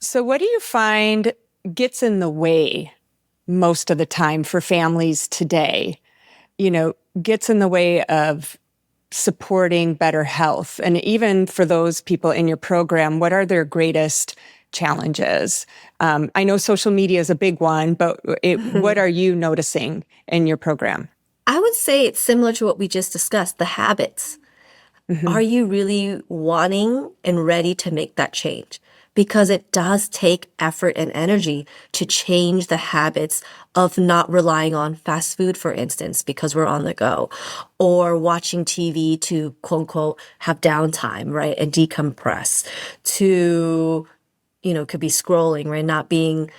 So what do you find gets in the way most of the time for families today? Gets in the way of supporting better health? And even for those people in your program, what are their greatest challenges? I know social media is a big one, but what are you noticing in your program? I would say it's similar to what we just discussed, the habits. Hmm. Are you really wanting and ready to make that change? Because it does take effort and energy to change the habits of not relying on fast food, for instance, because we're on the go, or watching TV to quote unquote have downtime, right? And decompress, to, could be scrolling, right? Not being,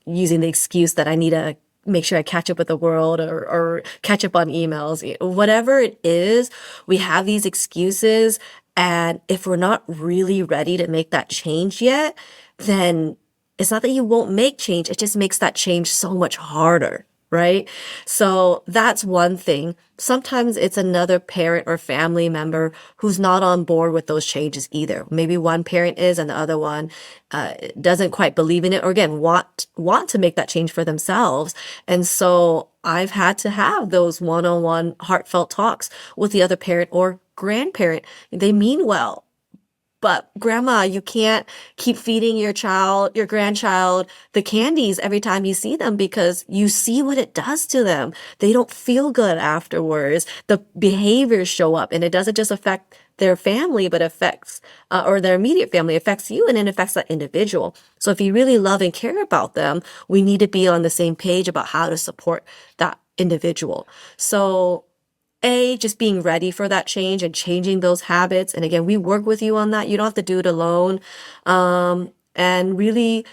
using the excuse that I need to make sure I catch up with the world or catch up on emails. Whatever it is, we have these excuses. And if we're not really ready to make that change yet, then it's not that you won't make change. It just makes that change so much harder. Right. So that's one thing. Sometimes it's another parent or family member who's not on board with those changes either. Maybe one parent is and the other one doesn't quite believe in it, or again, want to make that change for themselves. And so I've had to have those one-on-one heartfelt talks with the other parent or grandparent. They mean well. But grandma, you can't keep feeding your grandchild, the candies every time you see them because you see what it does to them. They don't feel good afterwards. The behaviors show up and it doesn't just affect their family, but affects, or their immediate family affects you and it affects that individual. So if you really love and care about them, we need to be on the same page about how to support that individual. So just being ready for that change and changing those habits. And again, we work with you on that. You don't have to do it alone. And really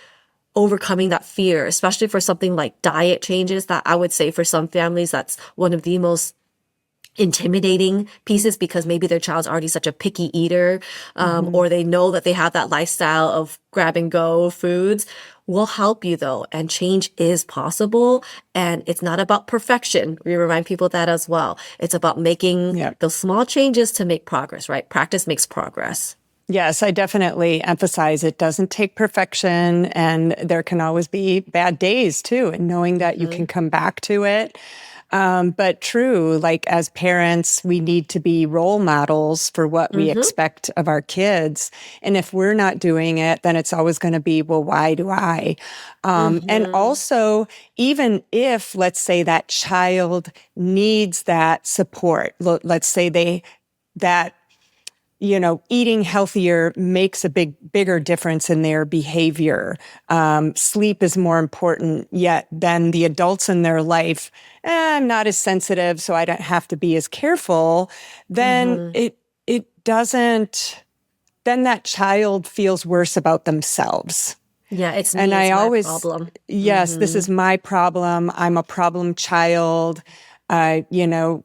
overcoming that fear, especially for something like diet changes that I would say for some families, that's one of the most intimidating pieces because maybe their child's already such a picky eater, Hmm. or they know that they have that lifestyle of grab and go foods. We'll help you though, and change is possible. And it's not about perfection. We remind people that as well. It's about making Yeah. those small changes to make progress, right? Practice makes progress. Yes, I definitely emphasize it doesn't take perfection and there can always be bad days too. And knowing that you Hmm. can come back to it. But true, like as parents, we need to be role models for what we Hmm. expect of our kids. And if we're not doing it, then it's always going to be, well, why do I? And Hmm. also, even if, let's say, that child needs that support, let's say that eating healthier makes a bigger difference in their behavior. Sleep is more important yet than the adults in their life. I'm not as sensitive, so I don't have to be as careful. Then Hmm. it doesn't, then that child feels worse about themselves. Yeah, it's And me, I it's my always, problem. yes, this Hmm. is my problem. I'm a problem child. Uh, you know,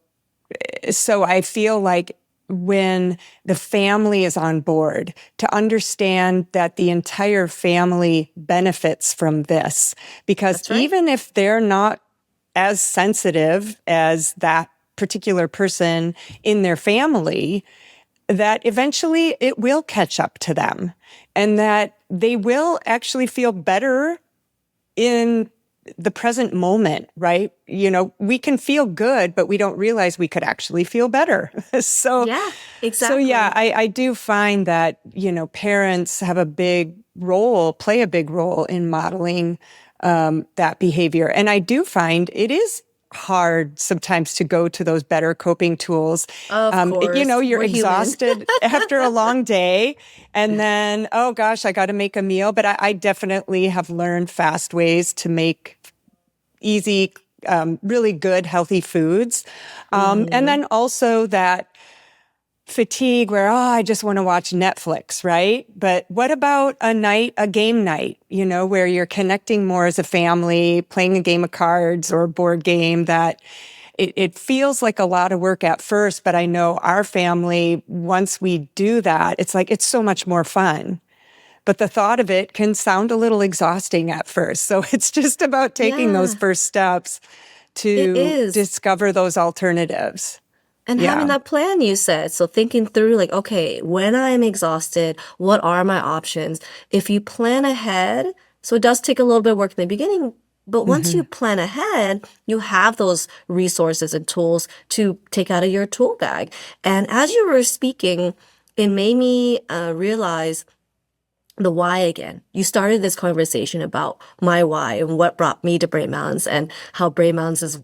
so I feel like when the family is on board to understand that the entire family benefits from this, because That's right. even if they're not as sensitive as that particular person in their family, that eventually it will catch up to them and that they will actually feel better in the present moment, right? We can feel good, but we don't realize we could actually feel better. so, Yeah, so yeah, exactly. I do find that, parents have play a big role in modeling that behavior. And I do find it is hard sometimes to go to those better coping tools. Of course, You're we're human. exhausted after a long day. And then, oh gosh, I got to make a meal. But I definitely have learned fast ways to make easy, really good, healthy foods. And Hmm. then also that fatigue where, I just want to watch Netflix, right? But what about a game night, where you're connecting more as a family, playing a game of cards or a board game that it feels like a lot of work at first, but I know our family, once we do that, it's like, it's so much more fun. But the thought of it can sound a little exhausting at first. So it's just about taking those Yeah, first steps it to is. discover those alternatives. And having Yeah. that plan, you said. So thinking through, like, okay, when I'm exhausted, what are my options? If you plan ahead, so it does take a little bit of work in the beginning, but once you Hmm. plan ahead, you have those resources and tools to take out of your tool bag. And as you were speaking, it made me realize the why again. You started this conversation about my why and what brought me to Brain Mountains and how Brain Mountains is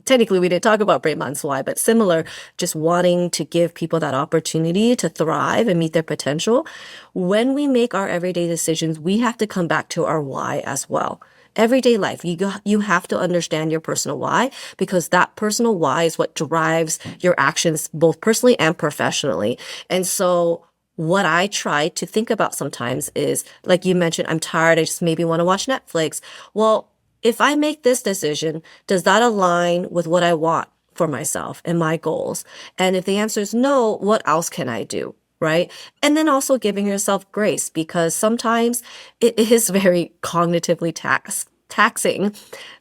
technically we didn't talk about Brain Mountains why, but similar, just wanting to give people that opportunity to thrive and meet their potential. When we make our everyday decisions, we have to come back to our why as well. Everyday life, you have to understand your personal why because that personal why is what drives your actions both personally and professionally. And so what I try to think about sometimes is, like you mentioned, I'm tired. I just maybe want to watch Netflix. Well, if I make this decision, does that align with what I want for myself and my goals? And if the answer is no, what else can I do? Right. And then also giving yourself grace because sometimes it is very cognitively taxing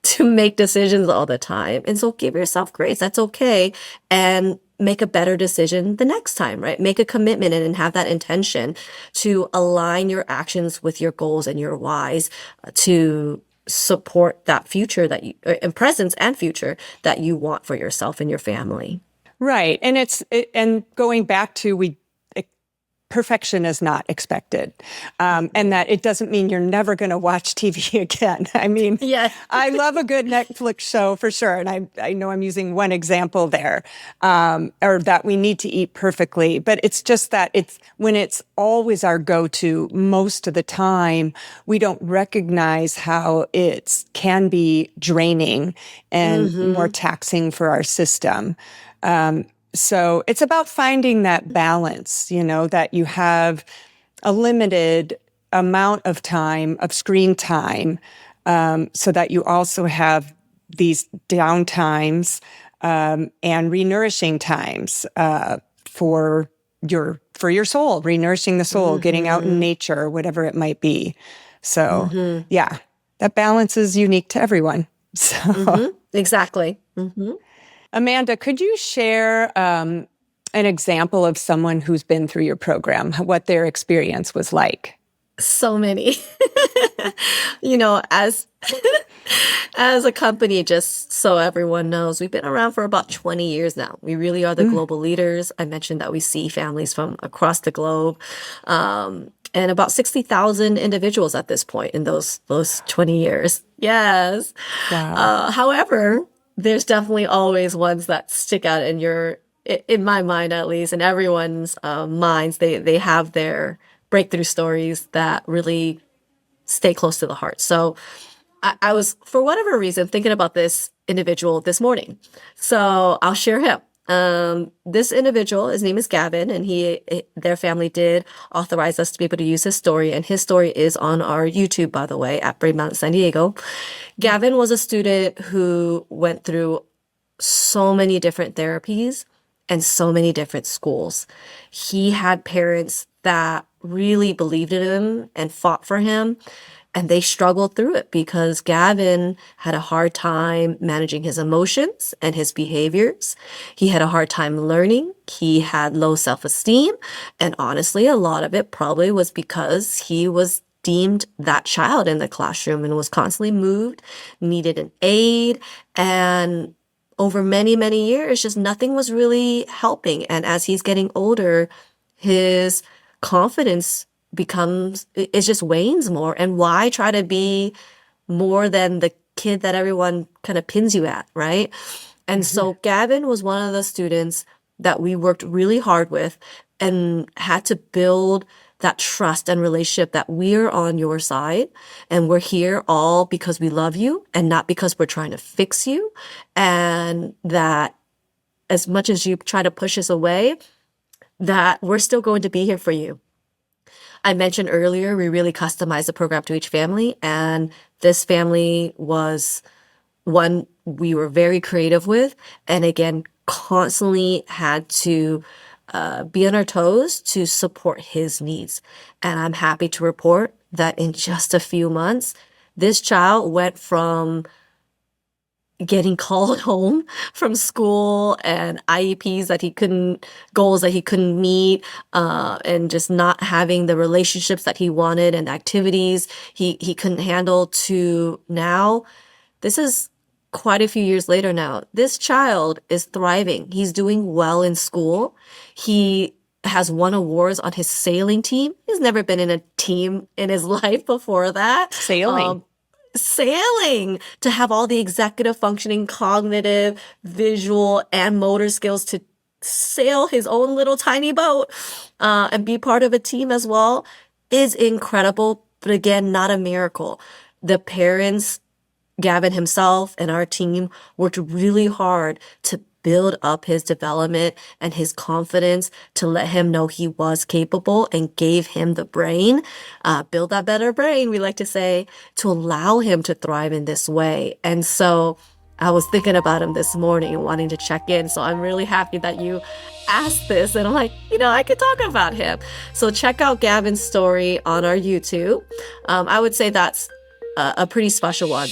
to make decisions all the time. And so give yourself grace. That's okay. And make a better decision the next time, right? Make a commitment and have that intention to align your actions with your goals and your whys to support that future that you, and presence and future that you want for yourself and your family. Right. And and going back to perfection is not expected. And that it doesn't mean you're never going to watch TV again. I mean, Yeah. I love a good Netflix show for sure. And I know I'm using one example there, or that we need to eat perfectly. But it's just that when it's always our go-to most of the time, we don't recognize how it can be draining and more Mm-hmm. taxing for our system. So it's about finding that balance, that you have a limited amount of time, of screen time, so that you also have these down times and renourishing times for your soul, renourishing the soul, getting out in Mm-hmm. nature, whatever it might be. So, Mm-hmm. yeah, that balance is unique to everyone. So. Mm-hmm. Exactly. Mm-hmm. Amanda, could you share an example of someone who's been through your program, what their experience was like? So many. As as a company, just so everyone knows, we've been around for about 20 years now. We really are the Mm, global leaders. I mentioned that we see families from across the globe, and about 60,000 individuals at this point in those 20 years. Yes. wow. However, there's definitely always ones that stick out in my mind at least, in everyone's minds. They have their breakthrough stories that really stay close to the heart. So I was, for whatever reason, thinking about this individual this morning. So I'll share him. This individual, his name is Gavin, and their family did authorize us to be able to use his story. And his story is on our YouTube, by the way, at Brain Mountain San Diego. Gavin was a student who went through so many different therapies and so many different schools. He had parents that really believed in him and fought for him, and they struggled through it because Gavin had a hard time managing his emotions and his behaviors. He had a hard time learning. He had low self-esteem. And honestly, a lot of it probably was because he was deemed that child in the classroom and was constantly moved, needed an aid, and over many, many years, just nothing was really helping. And as he's getting older, his confidence it just wanes more. And why try to be more than the kid that everyone kind of pins you at, right? And Mhm. so Gavin was one of the students that we worked really hard with and had to build that trust and relationship that we're on your side and we're here all because we love you and not because we're trying to fix you. And that as much as you try to push us away, that we're still going to be here for you. I mentioned earlier, we really customized the program to each family, and this family was one we were very creative with, and again, constantly had to be on our toes to support his needs. And I'm happy to report that in just a few months, this child went from getting called home from school and IEPs that he couldn't, goals that he couldn't meet, and just not having the relationships that he wanted and activities he couldn't handle, to now, this is quite a few years later now. This child is thriving. He's doing well in school. He has won awards on his sailing team. He's never been in a team in his life before that. Sailing. Sailing, to have all the executive functioning, cognitive, visual, and motor skills to sail his own little tiny boat, and be part of a team as well, is incredible. But again, not a miracle. The parents, Gavin himself, and our team worked really hard to build up his development and his confidence, to let him know he was capable, and gave him the brain, build that better brain, we like to say, to allow him to thrive in this way. And so I was thinking about him this morning and wanting to check in. So I'm really happy that you asked this. And I'm like, I could talk about him. So check out Gavin's story on our YouTube. I would say that's a pretty special one.